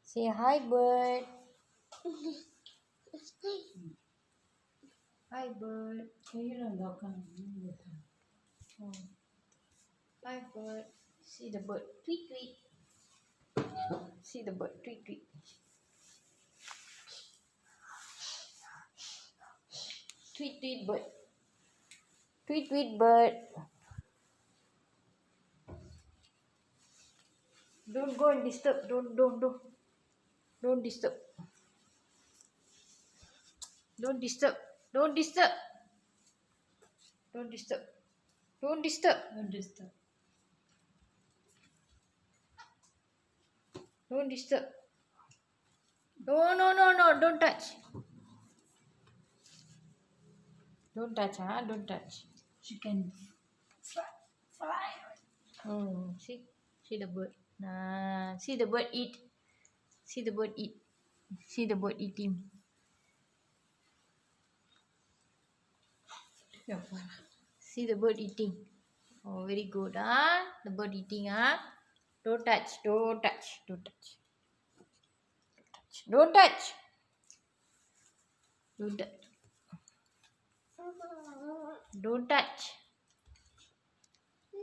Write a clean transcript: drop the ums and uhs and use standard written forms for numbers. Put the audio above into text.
Say hi, bird. Hi, bird. Oh. Hi, bird. See the bird. Tweet, tweet. See the bird. Tweet, tweet. Tweet, tweet, bird. Tweet, tweet, bird. Don't go and disturb. Don't disturb. Don't disturb. Don't disturb. Don't disturb. Don't disturb. Don't disturb. Don't disturb. No. Don't touch. Don't touch, huh? Don't touch. She can fly. Oh, see the bird. See the bird eat. See the bird eat. See the bird eating. See the bird eating. Oh, very good, huh? The bird eating, huh? Don't touch. Don't touch. Don't touch. Don't touch. Don't touch. Don't touch.